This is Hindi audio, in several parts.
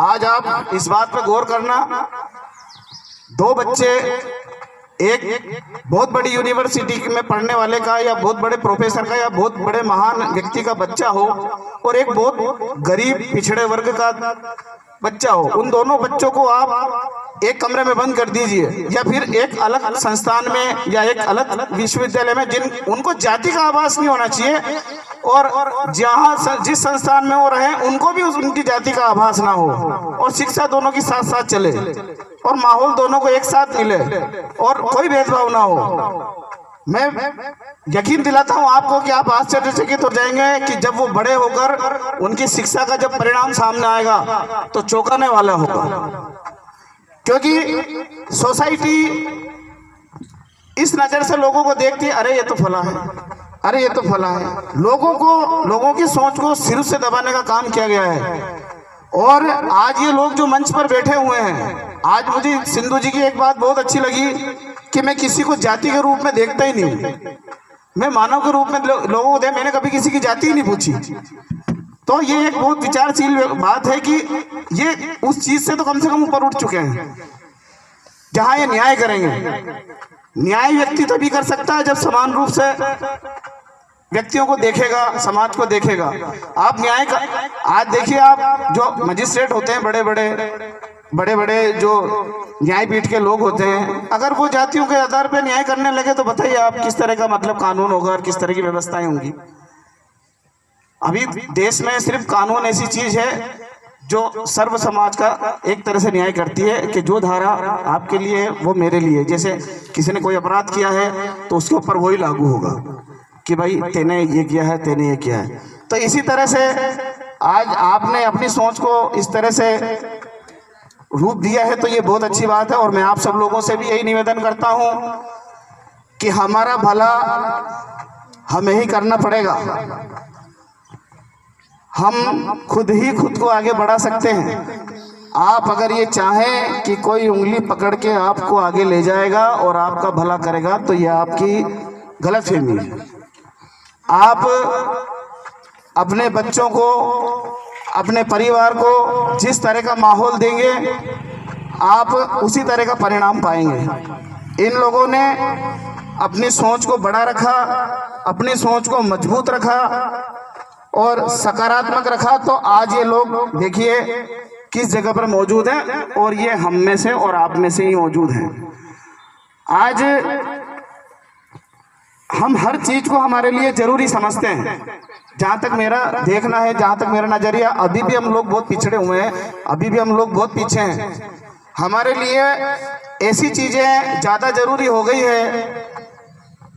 आज आप इस बात पर गौर करना, दो बच्चे, एक बहुत बड़ी यूनिवर्सिटी में पढ़ने वाले का या बहुत बड़े प्रोफेसर का या बहुत बड़े महान व्यक्ति का बच्चा हो और एक बहुत गरीब पिछड़े वर्ग का बच्चा हो, उन दोनों बच्चों को आप एक कमरे में बंद कर दीजिए या फिर एक अलग संस्थान में या एक अलग विश्वविद्यालय में, जिन उनको जाति का आभास नहीं होना चाहिए और जहाँ जिस संस्थान में वो रहे उनको भी उनकी जाति का आभास ना हो, और शिक्षा दोनों की साथ साथ चले और माहौल दोनों को एक साथ मिले और कोई भेदभाव ना हो। मैं यकीन दिलाता हूं आपको कि आप आश्चर्यचकित हो जाएंगे कि जब वो बड़े होकर उनकी शिक्षा का जब परिणाम सामने आएगा तो चौंकाने वाला होगा, क्योंकि सोसाइटी इस नजर से लोगों को देखती है, अरे ये तो फला है, अरे ये तो फला है। लोगों की सोच को सिर से दबाने का काम किया गया है। और आज ये लोग जो मंच पर बैठे हुए हैं, आज मुझे सिंधु जी की एक बात बहुत अच्छी लगी कि मैं किसी को जाति के रूप में देखता ही नहीं, मैं मानव के रूप में लोगों को मैंने कभी किसी की जाति ही नहीं पूछी। तो ये एक बहुत विचारशील बात है कि ये उस चीज से तो कम से कम ऊपर उठ चुके हैं जहां ये न्याय करेंगे। न्याय व्यक्ति तभी कर सकता है जब समान रूप से व्यक्तियों को देखेगा, समाज को देखेगा। आप न्याय का आज देखिए, आप जो मजिस्ट्रेट होते हैं, बड़े बड़े जो न्यायपीठ के लोग होते हैं, अगर वो जातियों के आधार पर न्याय करने लगे तो बताइए आप किस तरह का मतलब कानून होगा और किस तरह की व्यवस्थाएं होंगी। अभी देश में सिर्फ कानून ऐसी चीज है जो सर्व समाज का एक तरह से न्याय करती है कि जो धारा आपके लिए है वो मेरे लिए। जैसे किसी ने कोई अपराध किया है तो उसके ऊपर वही लागू होगा कि भाई तेने ये किया है, तेने ये किया है। तो इसी तरह से आज आपने अपनी सोच को इस तरह से रूप दिया है, तो ये बहुत अच्छी बात है। और मैं आप सब लोगों से भी यही निवेदन करता हूं कि हमारा भला हमें ही करना पड़ेगा। हम खुद ही खुद को आगे बढ़ा सकते हैं। आप अगर ये चाहें कि कोई उंगली पकड़ के आपको आगे ले जाएगा और आपका भला करेगा, तो ये आपकी गलतफहमी है। आप अपने बच्चों को, अपने परिवार को जिस तरह का माहौल देंगे, आप उसी तरह का परिणाम पाएंगे। इन लोगों ने अपनी सोच को बड़ा रखा, अपनी सोच को मजबूत रखा और सकारात्मक रखा, तो आज ये लोग देखिए किस जगह पर मौजूद हैं, और ये हम में से और आप में से ही मौजूद हैं। आज हम हर चीज को हमारे लिए जरूरी समझते हैं। जहां तक मेरा देखना है, जहां तक मेरा नजरिया, अभी भी हम लोग बहुत पिछड़े हुए हैं, अभी भी हम लोग बहुत पीछे हैं। हमारे लिए ऐसी चीजें ज्यादा जरूरी हो गई है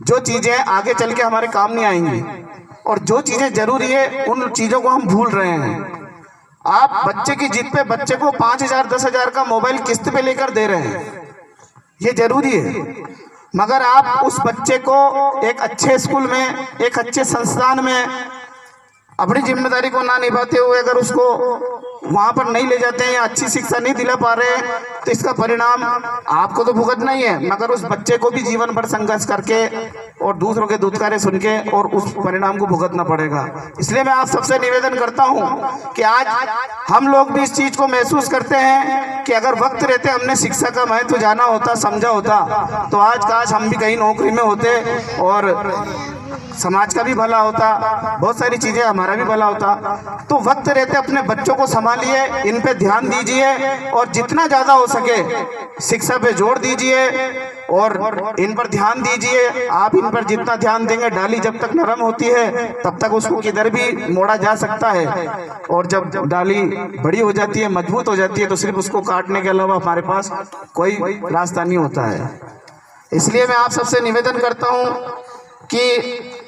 जो चीजें आगे चल के हमारे काम नहीं आएंगी, और जो चीजें जरूरी है उन चीजों को हम भूल रहे हैं। आप बच्चे की जिद पे बच्चे को 5,000 10,000 का मोबाइल किस्त पे लेकर दे रहे हैं, ये जरूरी है। मगर आप उस बच्चे को एक अच्छे स्कूल में, एक अच्छे संस्थान में अपनी जिम्मेदारी को ना निभाते हुए अगर उसको वहां पर नहीं ले जाते हैं या अच्छी शिक्षा नहीं दिला पा रहे हैं, तो इसका परिणाम आपको तो भुगतना ही है, मगर उस बच्चे को भी जीवन भर संघर्ष करके और दूसरों के दुत्कारे सुन के और उस परिणाम को भुगतना पड़ेगा। इसलिए मैं आप सबसे निवेदन करता हूं कि आज हम लोग भी इस चीज को महसूस करते हैं कि अगर वक्त रहते हमने शिक्षा का महत्व जाना होता, समझा होता, तो आज काश हम भी कहीं नौकरी में होते और समाज का भी भला होता, बहुत सारी चीजें हमारा भी भला होता। तो वक्त रहते अपने बच्चों को संभालिए, इन पे ध्यान दीजिए और जितना ज्यादा हो सके शिक्षा पे जोर दीजिए और इन पर ध्यान दीजिए। आप इन पर जितना ध्यान देंगे, डाली जब तक नरम होती है तब तक उसको किधर भी मोड़ा जा सकता है, और जब डाली बड़ी हो जाती है, मजबूत हो जाती है, तो सिर्फ उसको काटने के अलावा हमारे पास कोई रास्ता नहीं होता है। इसलिए मैं आप सबसे निवेदन करता हूँ कि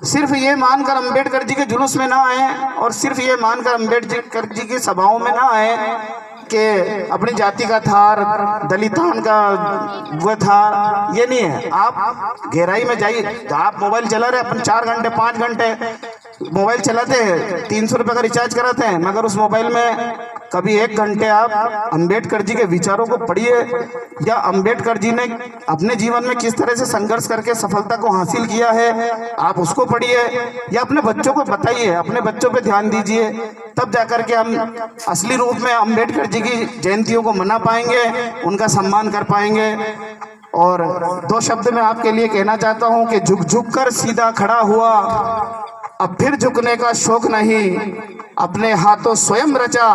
सिर्फ ये मानकर अंबेडकर जी के जुलूस में ना आए और सिर्फ ये मानकर अंबेडकर जी की सभाओं में ना आए कि अपनी जाति का था, दलितान का वो था, ये नहीं है। आप गहराई में जाइए। आप मोबाइल चला रहे, अपन 4 घंटे 5 घंटे मोबाइल चलाते हैं, 300 रुपये का रिचार्ज कराते हैं, मगर उस मोबाइल में कभी 1 घंटे आप अंबेडकर जी के विचारों को पढ़िए, या अंबेडकर जी ने अपने जीवन में किस तरह से संघर्ष करके सफलता को हासिल किया है, आप उसको पढ़िए, या अपने बच्चों को बताइए, अपने बच्चों पे ध्यान दीजिए। तब जाकर के हम असली रूप में अंबेडकर जी की जयंतियों को मना पाएंगे, उनका सम्मान कर पाएंगे। और 2 शब्द मैं आपके लिए कहना चाहता हूं कि झुक झुक कर सीधा खड़ा हुआ, अब फिर झुकने का शौक नहीं, अपने हाथों स्वयं रचा,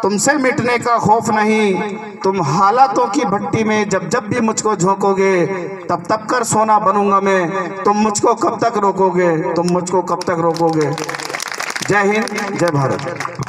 तुमसे मिटने का खौफ नहीं। तुम हालातों की भट्टी में जब जब भी मुझको झोंकोगे, तब तब कर सोना बनूंगा मैं। तुम मुझको कब तक रोकोगे, तुम मुझको कब तक रोकोगे। जय हिंद, जय भारत।